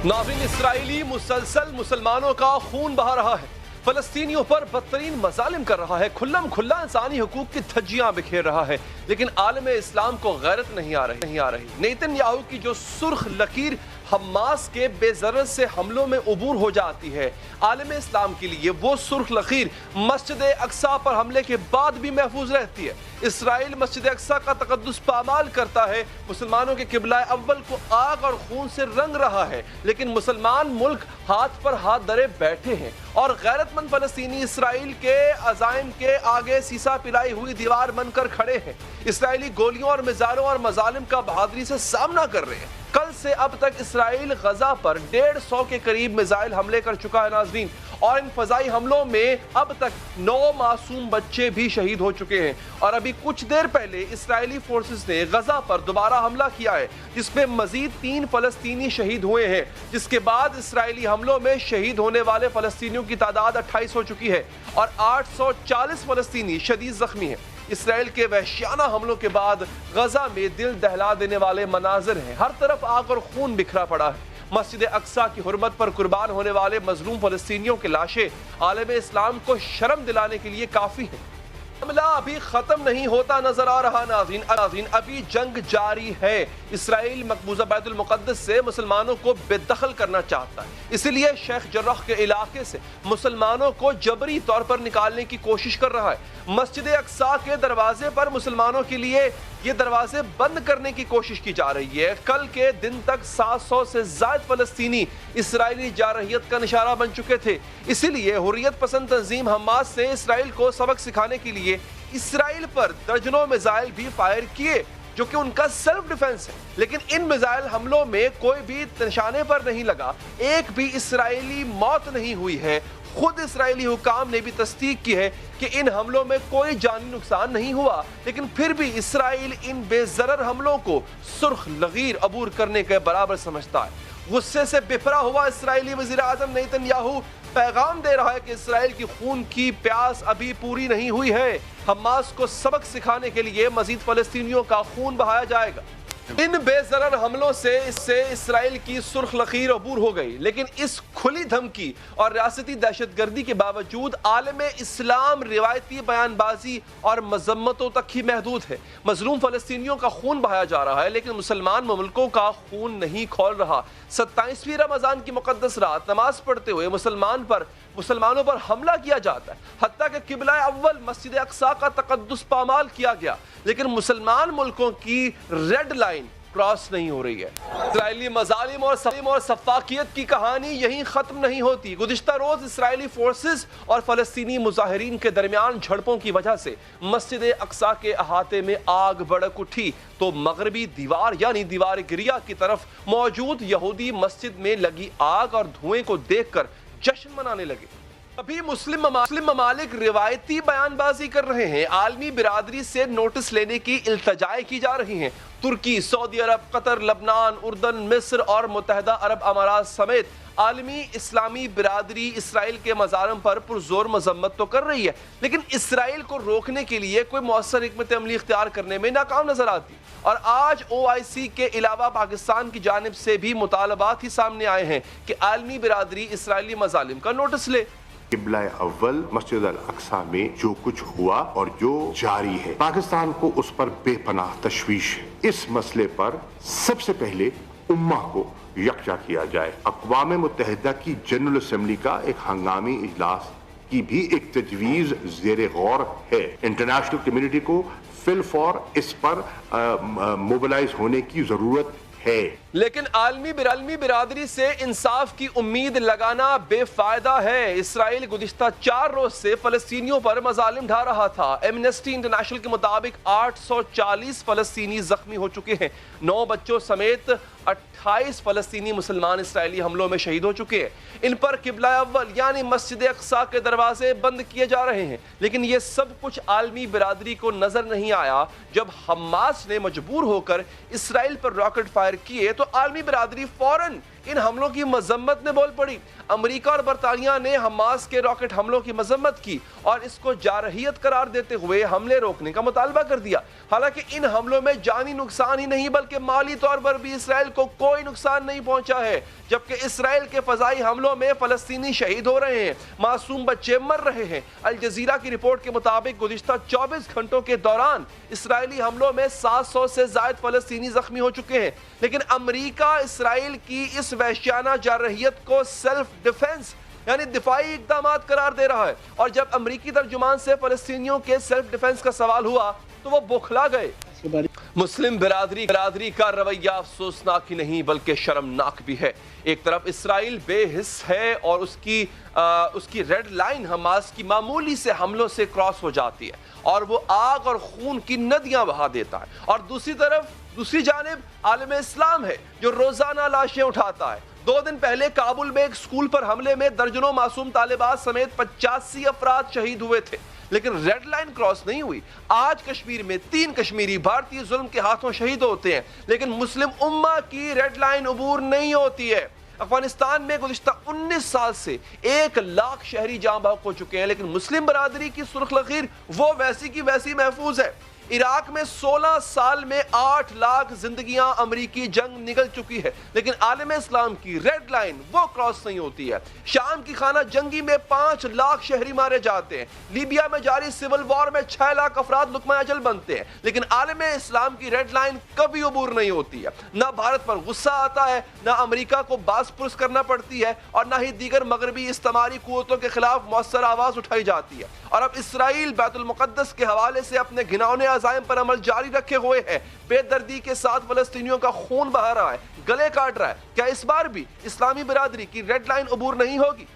नाज़रीन, इसराइली मुसलसल मुसलमानों का खून बहा रहा है, फलस्तीनियों पर बदतरीन मजालिम कर रहा है, खुल्लम खुल्ला इंसानी हुकूक की धज्जियां बिखेर रहा है, लेकिन आलम इस्लाम को गैरत नहीं आ रही। नेतन्याहू की जो सुर्ख लकीर हमास के बेज़रत से हमलों में उबूर हो जाती है, आलम इस्लाम के लिए वो सुर्ख लकीर मस्जिद अक्सा पर हमले के बाद भी महफूज रहती है। इसराइल मस्जिद अक्सा का तकद्दुस पामाल करता है, मुसलमानों के किबला अव्वल को आग और खून से रंग रहा है, लेकिन मुसलमान मुल्क हाथ पर हाथ धरे बैठे हैं और गैरतमंद फलस्तीनी इसराइल के अज़ाइम के आगे सीसा पिलाई हुई दीवार बनकर खड़े हैं। इसराइली गोलियों और मिसाइलों और मजालिम का बहादुरी से सामना कर रहे हैं। कल से अब तक इसराइल गजा पर 150 के करीब मिसाइल हमले कर चुका है नाज़रीन, और इन फजाई हमलों में अब तक 9 मासूम बच्चे भी शहीद हो चुके हैं। और अभी कुछ देर पहले इसराइली फोर्सेस ने गजा पर दोबारा हमला किया है, जिसमें मजीद 3 फलस्तीनी शहीद हुए हैं, जिसके बाद इसराइली हमलों में शहीद होने वाले फलस्तीनियों की तादाद 28 हो चुकी है और 840 फलस्तीनी शदीद जख्मी हैं। इसराइल के वहशियाना हमलों के बाद गजा में दिल दहला देने वाले मनाजिर हैं। हर तरफ आग और खून बिखरा पड़ा है। मस्जिद अक्सा की हुर्मत पर कुर्बान होने वाले मजलूम फलस्तीनियों के लाशें आलम इस्लाम को शर्म दिलाने के लिए काफी हैं। हमला अभी खत्म नहीं होता नजर आ रहा नाज़रीन, अभी जंग जारी है। इसराइल मकबूजा बैतुल मुक़द्दस से मुसलमानों को बेदखल करना चाहता है, इसलिए शेख जर्राह के इलाके से मुसलमानों को जबरी तौर पर निकालने की कोशिश कर रहा है। मस्जिद अक्सा के दरवाजे पर मुसलमानों के लिए ये दरवाजे बंद करने की कोशिश की जा रही है। कल के दिन तक 700 से ज्यादा फलस्तीनी इसराइली जारहियत का निशाना बन चुके थे, इसीलिए हुर्रियत पसंद तंजीम हमास से इसराइल को सबक सिखाने के लिए इसराइल पर दर्जनों मिसाइल भी फायर किए, जो कि उनका सेल्फ डिफेंस है। लेकिन इन मिसाइल हमलों में कोई भी निशाने पर नहीं लगा, एक भी इसराइली मौत नहीं हुई है। खुद इसराइली हुकाम ने भी तस्दीक की है कि इन हमलों में कोई जानी नुकसान नहीं हुआ, लेकिन फिर भी इसराइल इन बेजरर हमलों को सुर्ख लकीर अबूर करने के बराबर समझता है। गुस्से से बिफरा हुआ इसराइली वज़ीर आज़म नेतन्याहू पैगाम दे रहा है कि इसराइल की खून की प्यास अभी पूरी नहीं हुई है। हमास को सबक सिखाने के लिए मजीद फलस्तीनियों का खून बहाया जाएगा। इन बेजरर हमलों से इसराइल की सुर्ख लकीर अबूर हो गई, लेकिन इस खुली धमकी और रियासती दहशतगर्दी के बावजूद आलम इस्लाम रिवायती बयानबाजी और मजम्मतों तक ही महदूद है। मजलूम फलस्तीनियों का खून बहाया जा रहा है, लेकिन मुसलमान मुल्कों का खून नहीं खौल रहा। 27वीं रमजान की मुकद्दस रात नमाज पढ़ते हुए मुसलमानों पर हमला किया जाता है, हत्ता कि किबला अव्वल मस्जिद अक्सा का तकद्दुस पामाल किया गया, लेकिन मुसलमान मुल्कों की रेड लाइन क्रॉस नहीं हो रही है। इसराइली मजालिम और सफाकियत की कहानी यहीं खत्म नहीं होती। गुज़िश्ता रोज इसराइली फोर्सेस और फलस्तीनी मुजाहिरीन के दरमियान झड़पों की वजह से मस्जिद अक्सा के अहाते में आग भड़क उठी, तो मगरबी दीवार यानी दीवार गिरिया की तरफ मौजूद यहूदी मस्जिद में लगी आग और धुएं को देखकर जश्न मनाने लगे। अभी मुस्लिम ममालिक रिवायती बयानबाजी कर रहे हैं, आलमी बिरादरी से नोटिस लेने की इल्तजाएं की जा रही हैं। तुर्की, सऊदी अरब, कतर, लबनान, उर्दन, मिस्र और मुत्तहदा अरब अमारात समेत आलमी इस्लामी बिरादरी इसराइल के मजारम पर पुरजोर मजम्मत तो कर रही है, लेकिन इसराइल को रोकने के लिए कोई मौसर हिकमत अमली इख्तियार करने में नाकाम नजर आती। और आज OIC के अलावा पाकिस्तान की जानिब से भी मुतालबात ही सामने आए हैं कि आलमी बिरादरी इसराइली मजालिम का नोटिस ले। किबला अव्वल मस्जिद अल अक्सा में जो कुछ हुआ और जो जारी है, पाकिस्तान को उस पर बेपनाह तशवीश है। इस मसले पर सबसे पहले उम्मा को यकजा किया जाए। अक़वाम मुत्तहिदा की जनरल असेंबली का एक हंगामी इजलास की भी एक तजवीज़ ज़ेरे गौर है। इंटरनेशनल कम्युनिटी को फिल फॉर इस पर मोबिलाइज होने की जरूरत है। लेकिन आलमी बिरादरी से इंसाफ की उम्मीद लगाना बेफायदा है। इसराइल गुज़िश्ता 4 रोज से फलस्तीनियों पर मजालिम ढा रहा था। एमनेस्टी इंटरनेशनल के मुताबिक 840 फलस्तीनी जख्मी हो चुके हैं। 9 बच्चों समेत 28 फलस्तीनी मुसलमान इसराइली हमलों में शहीद हो चुके हैं। इन पर किबला अव्वल यानी मस्जिद अक्सा के दरवाजे बंद किए जा रहे हैं, लेकिन ये सब कुछ आलमी बिरादरी को नजर नहीं आया। जब हमास ने मजबूर होकर इसराइल पर रॉकेट फायर किए तो आलमी बिरादरी फौरन ان حملوں کی مذمت میں بول پڑی۔ امریکہ اور برطانیہ نے حماس کے راکٹ حملوں کی مذمت کی اور اس کو جارحیت قرار دیتے ہوئے حملے روکنے کا مطالبہ کر دیا۔ حالانکہ ان حملوں میں جانی نقصان ہی نہیں بلکہ مالی طور پر بھی اسرائیل کو کوئی نقصان نہیں پہنچا ہے، جبکہ اسرائیل کے فضائی حملوں میں فلسطینی شہید ہو رہے ہیں، معصوم بچے مر رہے ہیں۔ الجزیرہ کی رپورٹ کے مطابق گزشتہ 24 گھنٹوں کے دوران اسرائیلی حملوں میں 700 سے زائد فلسطینی زخمی ہو چکے ہیں، لیکن امریکہ اسرائیل کی اس وحشیانہ جارحیت کو سیلف ڈیفنس یعنی دفاعی اقدامات قرار دے رہا ہے، اور جب امریکی ترجمان سے فلسطینیوں کے سیلف ڈیفنس کا سوال ہوا تو وہ بوکھلا گئے۔ مسلم برادری کا رویہ افسوسناک ہی نہیں بلکہ شرمناک بھی ہے۔ ایک طرف اسرائیل بے حس ہے اور اس کی ریڈ لائن حماس کی معمولی سے حملوں سے کراس ہو جاتی ہے اور وہ آگ اور خون کی ندیاں بہا دیتا ہے، اور دوسری جانب عالم اسلام ہے جو روزانہ لاشیں اٹھاتا ہے۔ 2 دن پہلے کابل میں ایک اسکول پر حملے میں درجنوں معصوم طالبات سمیت 85 افراد شہید ہوئے تھے، لیکن ریڈ لائن کراس نہیں ہوئی۔ آج کشمیر میں 3 کشمیری بھارتی ظلم کے ہاتھوں شہید ہوتے ہیں، لیکن مسلم امہ کی ریڈ لائن عبور نہیں ہوتی ہے۔ افغانستان میں گزشتہ 19 سال سے 1 لاکھ شہری جاں بحق ہو چکے ہیں، لیکن مسلم برادری کی سرخ لکیر وہ ویسی کی ویسی محفوظ ہے۔ عراق میں 16 سال میں 8 لاکھ زندگیاں امریکی جنگ نگل چکی ہے، لیکن عالم اسلام کی ریڈ لائن وہ کراس نہیں ہوتی ہے۔ شام کی خانہ جنگی میں 5 لاکھ شہری مارے جاتے ہیں، لیبیا میں جاری سول وار میں 6 لاکھ افراد لقمہ اجل بنتے ہیں، لیکن عالم اسلام کی ریڈ لائن کبھی عبور نہیں ہوتی ہے۔ نہ بھارت پر غصہ آتا ہے، نہ امریکہ کو باز پرس کرنا پڑتی ہے، اور نہ ہی دیگر مغربی استعماری قوتوں کے خلاف مؤثر آواز اٹھائی جاتی ہے۔ اور اب اسرائیل بیت المقدس کے حوالے سے اپنے گھناؤنے عزائم پر عمل جاری رکھے ہوئے ہے، بے دردی کے ساتھ فلسطینیوں کا خون بہا رہا ہے، گلے کاٹ رہا ہے۔ کیا اس بار بھی اسلامی برادری کی ریڈ لائن عبور نہیں ہوگی؟